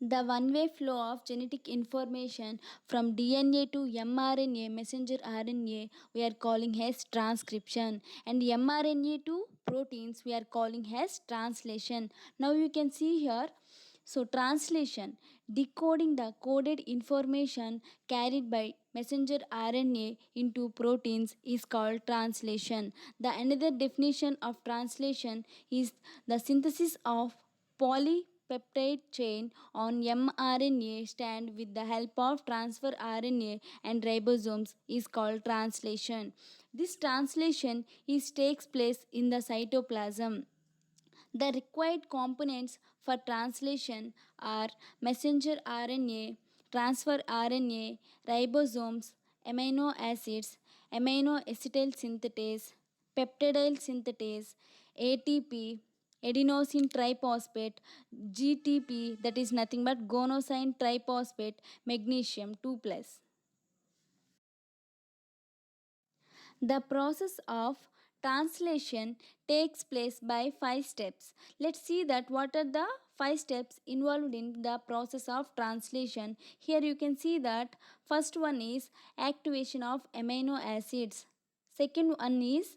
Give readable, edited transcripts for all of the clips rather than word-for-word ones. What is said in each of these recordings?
The one-way flow of genetic information from DNA to mRNA messenger RNA we are calling as transcription, and mRNA to proteins we are calling as translation. Now you can see here. So translation, decoding the coded information carried by messenger RNA into proteins is called translation. The another definition of translation is the synthesis of polypeptide chain on mRNA stand with the help of transfer RNA and ribosomes is called translation. This translation takes place in the cytoplasm. The required components for translation are messenger RNA, transfer RNA, ribosomes, amino acids, amino acetyl synthetase, peptidyl synthetase, ATP, adenosine triphosphate, GTP, that is nothing but guanosine triphosphate, magnesium 2 plus. The process of translation takes place by 5 steps. Let's see that what are the 5 steps involved in the process of translation. Here you can see that first one is activation of amino acids. Second one is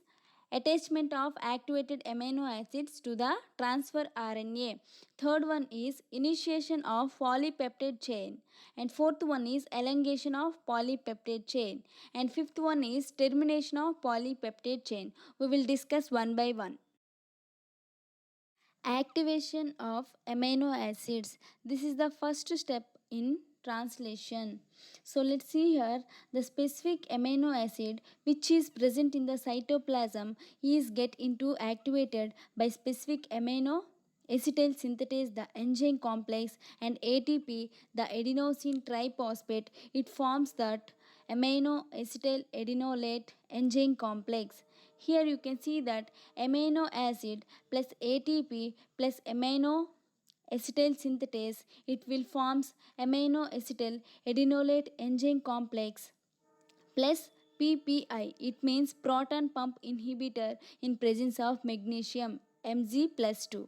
attachment of activated amino acids to the transfer RNA. Third one is initiation of polypeptide chain. And fourth one is elongation of polypeptide chain. And fifth one is termination of polypeptide chain. We will discuss one by one. Activation of amino acids. This is the first step in translation. So let's see here the specific amino acid which is present in the cytoplasm is get into activated by specific amino acetyl synthetase the enzyme complex and ATP the adenosine triphosphate. It forms that amino acetyl adenolate enzyme complex. Here you can see that amino acid plus ATP plus amino acetyl synthetase, it will forms amino acetyl adenolate enzyme complex plus PPI, it means proton pump inhibitor in presence of magnesium Mg plus 2.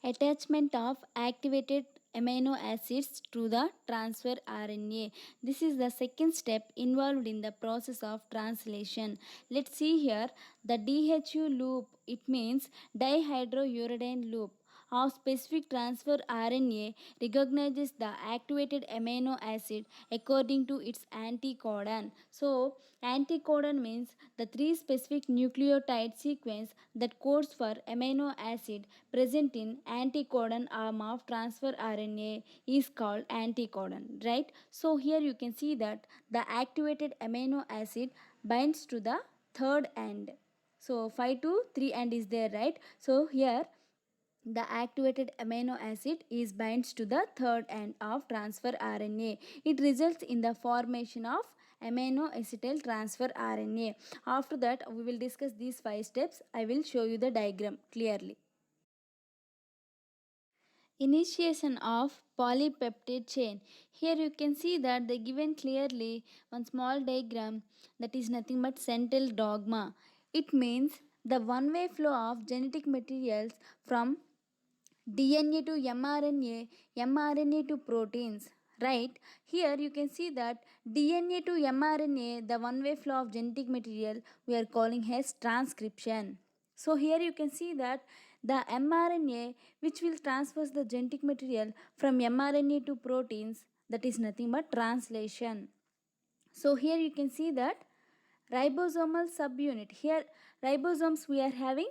Attachment of activated amino acids to the transfer RNA. This is the second step involved in the process of translation. Let's see here the DHU loop, it means dihydrouridine loop of specific transfer RNA recognizes the activated amino acid according to its anticodon. So, anticodon means the three specific nucleotide sequence that codes for amino acid present in anticodon arm of transfer RNA is called anticodon, right? So, here you can see that the activated amino acid binds to the third end. So 5 to 3 end is there, right? So here the activated amino acid is binds to the third end of transfer RNA. It results in the formation of amino acetyl transfer RNA. After that, we will discuss these 5 steps. I will show you the diagram clearly. Initiation of polypeptide chain. Here you can see that they given clearly one small diagram that is nothing but central dogma. It means the one-way flow of genetic materials from DNA to mRNA, mRNA to proteins. Right here, you can see that DNA to mRNA, the one way flow of genetic material, we are calling as transcription. So, here you can see that the mRNA which will transfer the genetic material from mRNA to proteins, that is nothing but translation. So, here you can see that ribosomal subunit. Here, ribosomes we are having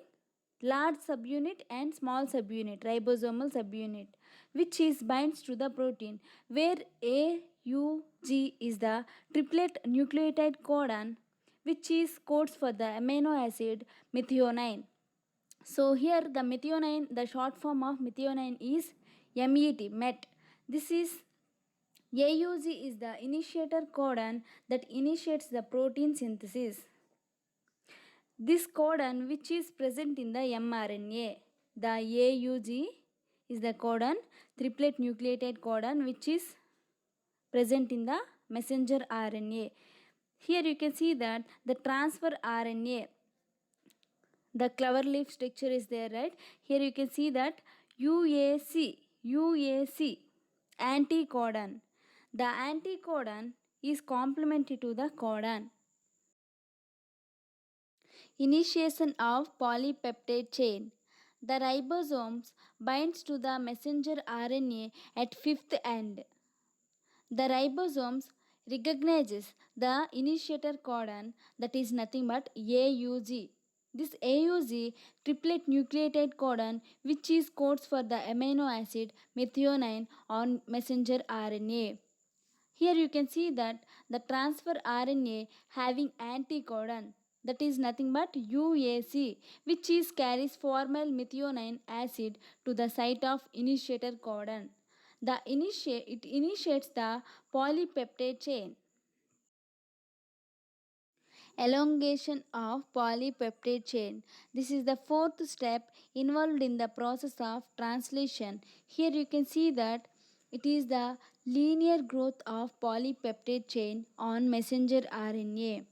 large subunit and small subunit, ribosomal subunit, which is binds to the protein, where AUG is the triplet nucleotide codon, which is codes for the amino acid methionine. So here the methionine, the short form of methionine is MET. This is AUG is the initiator codon that initiates the protein synthesis. This codon which is present in the mRNA, the AUG is the codon, triplet nucleotide codon which is present in the messenger RNA. Here you can see that the transfer RNA, the clover leaf structure is there, right? Here you can see that UAC, anticodon. The anticodon is complementary to the codon. Initiation of polypeptide chain. The ribosomes binds to the messenger RNA at fifth end. The ribosomes recognizes the initiator codon, that is nothing but AUG. This AUG triplet nucleotide codon, which is codes for the amino acid methionine on messenger RNA. Here you can see that the transfer RNA having anticodon, that is nothing but UAC, which is carries formal methionine acid to the site of initiator codon. It initiates the polypeptide chain. Elongation of polypeptide chain. This is the fourth step involved in the process of translation. Here you can see that it is the linear growth of polypeptide chain on messenger RNA.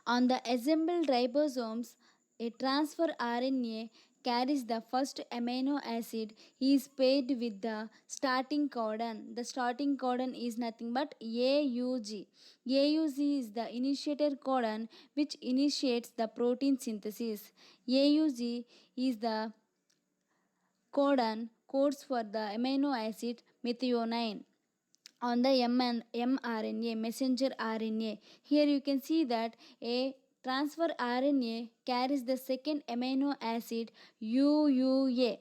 On the assembled ribosomes, a transfer RNA carries the first amino acid is paired with the starting codon. The starting codon is nothing but AUG. AUG is the initiator codon which initiates the protein synthesis. AUG is the codon codes for the amino acid methionine on the mRNA, messenger RNA. Here you can see that a transfer RNA carries the second amino acid UUA.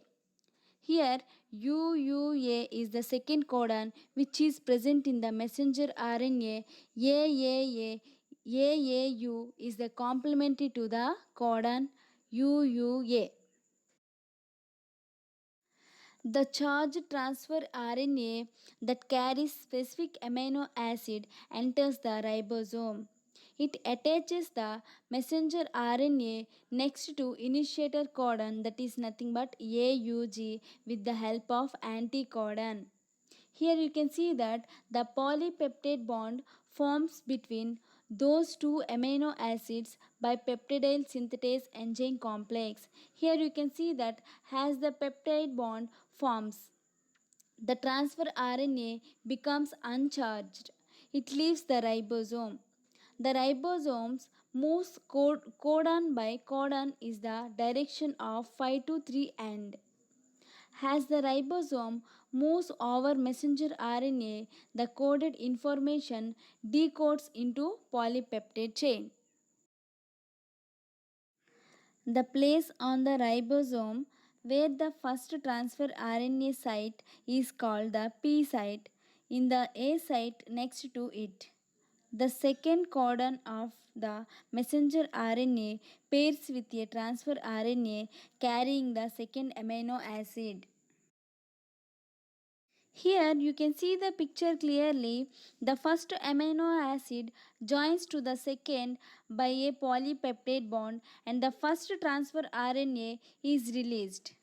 Here UUA is the second codon which is present in the messenger RNA. AAA AAU is the complementary to the codon UUA. The charge transfer RNA that carries specific amino acid enters the ribosome. It attaches the messenger RNA next to initiator codon, that is nothing but AUG, with the help of anticodon. Here you can see that the polypeptide bond forms between those two amino acids by peptidyl synthetase enzyme complex. Here you can see that as the peptide bond forms, the transfer RNA becomes uncharged. It leaves the ribosome. The ribosomes moves codon by codon is the direction of 5 to 3 end. As the ribosome moves over messenger RNA, the coded information decodes into polypeptide chain. The place on the ribosome where the first transfer RNA site is called the P site, in the A site next to it. The second codon of the messenger RNA pairs with a transfer RNA carrying the second amino acid. Here you can see the picture clearly. The first amino acid joins to the second by a polypeptide bond and the first transfer RNA is released.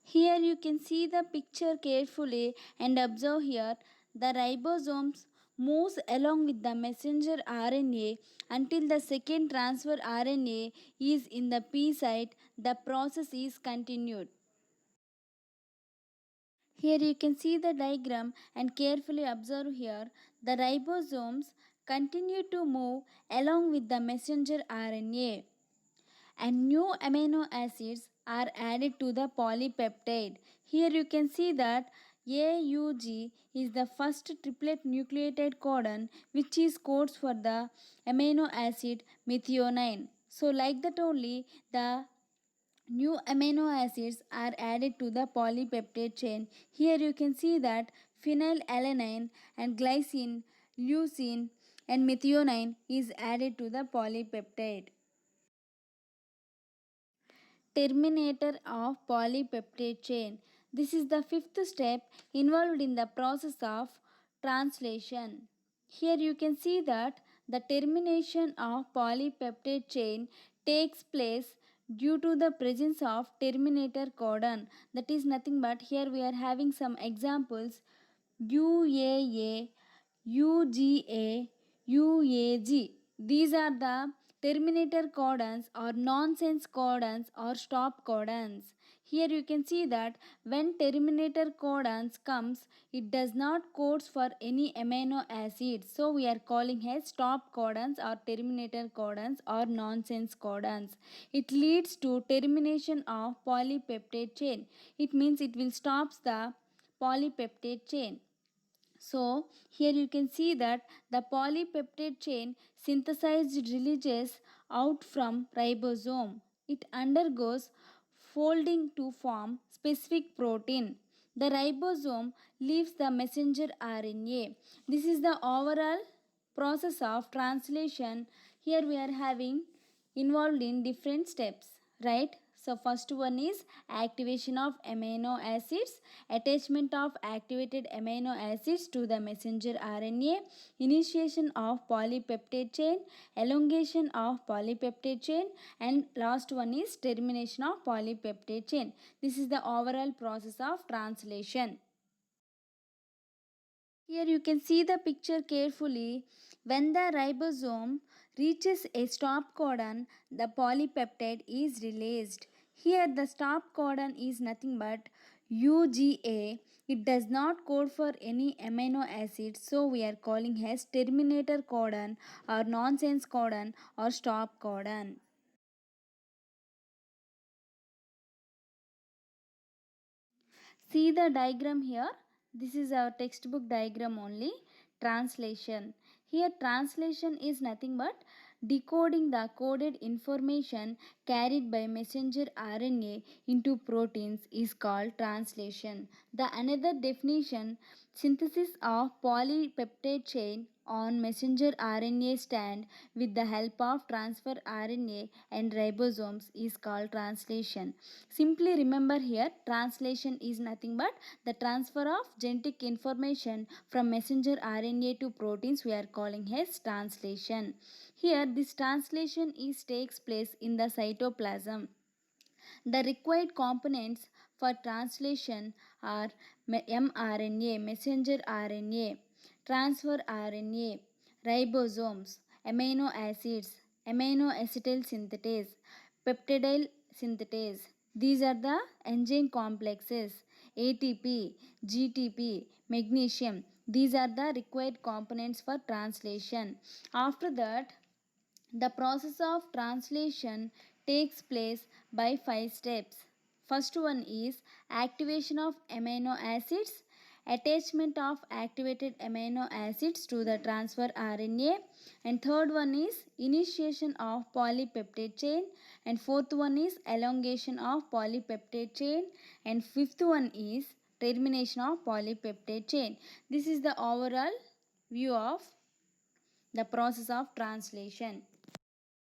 Here you can see the picture carefully and observe here the ribosomes moves along with the messenger RNA until the second transfer RNA is in the P site. The process is continued. Here you can see the diagram and carefully observe here the ribosomes continue to move along with the messenger RNA and new amino acids are added to the polypeptide. Here you can see that AUG is the first triplet nucleotide codon which is codes for the amino acid methionine. So like that only the new amino acids are added to the polypeptide chain. Here you can see that phenylalanine and glycine, leucine and methionine is added to the polypeptide. Terminator of polypeptide chain. This is the fifth step involved in the process of translation. Here you can see that the termination of polypeptide chain takes place due to the presence of terminator codon. That is nothing but here we are having some examples UAA, UGA, UAG. These are the terminator codons or nonsense codons or stop codons. Here you can see that when terminator codons comes, it does not codes for any amino acids. So we are calling as stop codons or terminator codons or nonsense codons. It leads to termination of polypeptide chain. It means it will stops the polypeptide chain. So here you can see that the polypeptide chain synthesized releases out from ribosome. It undergoes folding to form specific protein. The ribosome leaves the messenger RNA. This is the overall process of translation. Here we are having involved in different steps, right? So first one is activation of amino acids, attachment of activated amino acids to the messenger RNA, initiation of polypeptide chain, elongation of polypeptide chain, and last one is termination of polypeptide chain. This is the overall process of translation. Here you can see the picture carefully. When the ribosome reaches a stop codon, the polypeptide is released. Here the stop codon is nothing but UGA. It does not code for any amino acid, so we are calling as terminator codon or nonsense codon or stop codon. See the diagram here. This is our textbook diagram only. Translation. Here translation is nothing but decoding the coded information carried by messenger RNA into proteins is called translation. The another definition, synthesis of polypeptide chain on messenger RNA stand with the help of transfer RNA and ribosomes is called translation. Simply remember here, translation is nothing but the transfer of genetic information from messenger RNA to proteins we are calling as translation. Here this translation is takes place in the cytoplasm. The required components for translation are mRNA, messenger RNA, transfer RNA, ribosomes, amino acids, amino acetyl synthetase, peptidyl synthetase. These are the enzyme complexes. ATP, GTP, magnesium. These are the required components for translation. After that, the process of translation takes place by 5 steps. First one is activation of amino acids, attachment of activated amino acids to the transfer RNA, and third one is initiation of polypeptide chain, and fourth one is elongation of polypeptide chain, and fifth one is termination of polypeptide chain. This is the overall view of the process of translation.